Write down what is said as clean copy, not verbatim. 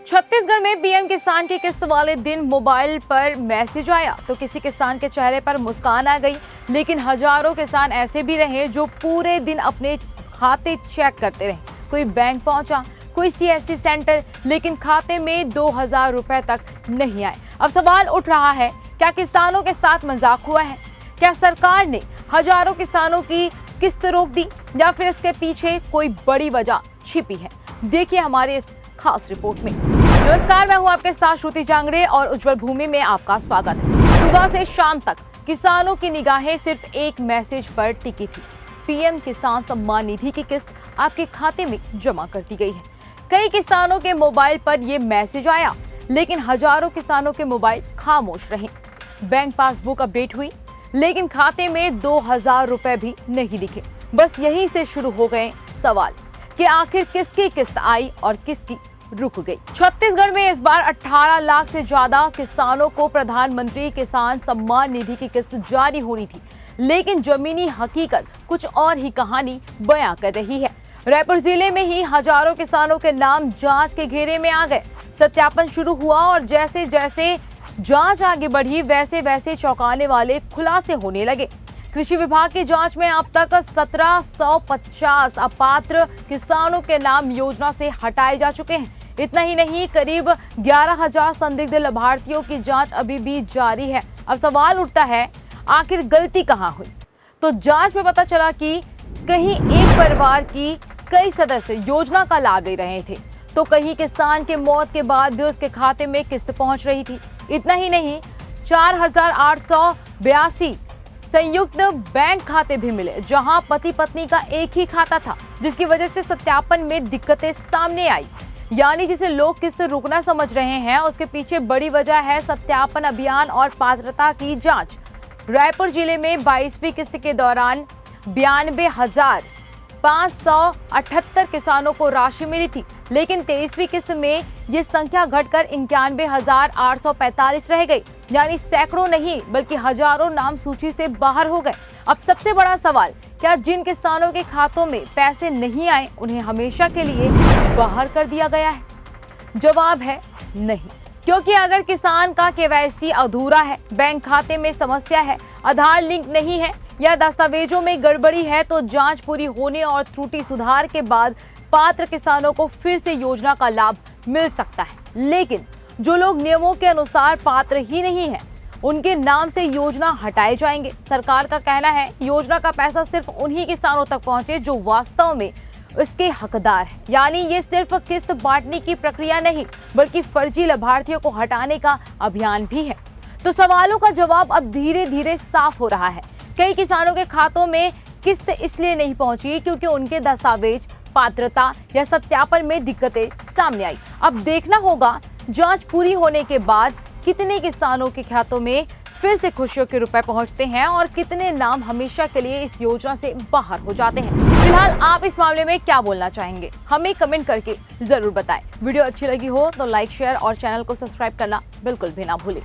छत्तीसगढ़ में पीएम किसान की किस्त वाले दिन मोबाइल पर मैसेज आया तो किसी किसान के चेहरे पर मुस्कान आ गई। लेकिन हजारों किसान ऐसे भी रहे जो पूरे दिन अपने खाते चेक करते रहे। कोई बैंक पहुंचा, कोई सीएससी सेंटर, लेकिन खाते में 2000 रुपए तक नहीं आए। अब सवाल उठ रहा है, क्या किसानों के साथ मजाक हुआ है? क्या सरकार ने हजारों किसानों की किस्त रोक दी या फिर इसके पीछे कोई बड़ी वजह छिपी है? देखिए हमारे इस खास रिपोर्ट में। नमस्कार, मैं हूं आपके साथ श्रुति जांगड़े और उज्जवल भूमि में आपका स्वागत है। सुबह से शाम तक किसानों की निगाहें सिर्फ एक मैसेज पर टिकी थी। पीएम किसान सम्मान निधि की किस्त आपके खाते में जमा कर दी गई है। कई किसानों के मोबाइल पर यह मैसेज आया, लेकिन हजारों किसानों के मोबाइल खामोश रहे। बैंक पासबुक अपडेट हुई, लेकिन खाते में 2000 रुपए भी नहीं दिखे। बस यहीं से शुरू हो गए सवाल कि आखिर किसकी किस्त आई और किसकी रुक गई। छत्तीसगढ़ में इस बार 18 लाख से ज्यादा किसानों को प्रधानमंत्री किसान सम्मान निधि की किस्त जारी होनी थी, लेकिन जमीनी हकीकत कुछ और ही कहानी बयां कर रही है। रायपुर जिले में ही हजारों किसानों के नाम जांच के घेरे में आ गए। सत्यापन शुरू हुआ और जैसे जैसे जांच आगे बढ़ी वैसे वैसे चौंकाने वाले खुलासे होने लगे। कृषि विभाग की जांच में अब तक 1750 अपात्र किसानों के नाम योजना से हटाए जा चुके हैं। इतना ही नहीं, करीब 11000 संदिग्ध लाभार्थियों की जांच अभी भी जारी है। अब सवाल उठता है, आखिर गलती कहां हुई? तो जांच में पता चला कि कहीं एक परिवार की कई सदस्य योजना का लाभ ले रहे थे, तो कहीं किसान के मौत के बाद भी उसके खाते में किस्त पहुंच रही थी। इतना ही नहीं, 4882 संयुक्त बैंक खाते भी मिले, जहां पति पत्नी का एक ही खाता था, जिसकी वजह से सत्यापन में दिक्कतें सामने आई। यानी जिसे लोग किस्त रुकना समझ रहे हैं, उसके पीछे बड़ी वजह है सत्यापन अभियान और पात्रता की जांच। रायपुर जिले में 22वीं किस्त के दौरान 92,578 किसानों को राशि मिली थी, लेकिन 23वीं किस्त में ये संख्या घटकर 91,845 रह गई। यानी सैकड़ों नहीं बल्कि हजारों नाम सूची से बाहर हो गए। अब सबसे बड़ा सवाल, क्या जिन किसानों के खातों में पैसे नहीं आए उन्हें हमेशा के लिए बाहर कर दिया गया है? जवाब है नहीं, क्योंकि अगर किसान का केवाईसी अधूरा है, बैंक खाते में समस्या है, आधार लिंक नहीं है या दस्तावेजों में गड़बड़ी है, तो जांच पूरी होने और त्रुटि सुधार के बाद पात्र किसानों को फिर से योजना का लाभ मिल सकता है। लेकिन जो लोग नियमों के अनुसार पात्र ही नहीं है, उनके नाम से योजना हटाए जाएंगे। सरकार का कहना है योजना का पैसा सिर्फ उन्हीं किसानों तक पहुंचे जो वास्तव में इसके हकदार है। यानी ये सिर्फ किस्त बांटने की प्रक्रिया नहीं, बल्कि फर्जी लाभार्थियों को हटाने का अभियान भी है। तो सवालों का जवाब अब धीरे धीरे साफ हो रहा है। कई किसानों के खातों में किस्त इसलिए नहीं पहुंची क्योंकि उनके दस्तावेज, पात्रता या सत्यापन में दिक्कतें सामने आई। अब देखना होगा जांच पूरी होने के बाद कितने किसानों के खातों में फिर से खुशियों के रुपए पहुंचते हैं और कितने नाम हमेशा के लिए इस योजना से बाहर हो जाते हैं। फिलहाल आप इस मामले में क्या बोलना चाहेंगे, हमें कमेंट करके जरूर बताएं। वीडियो अच्छी लगी हो तो लाइक, शेयर और चैनल को सब्सक्राइब करना बिल्कुल भी ना भूलें।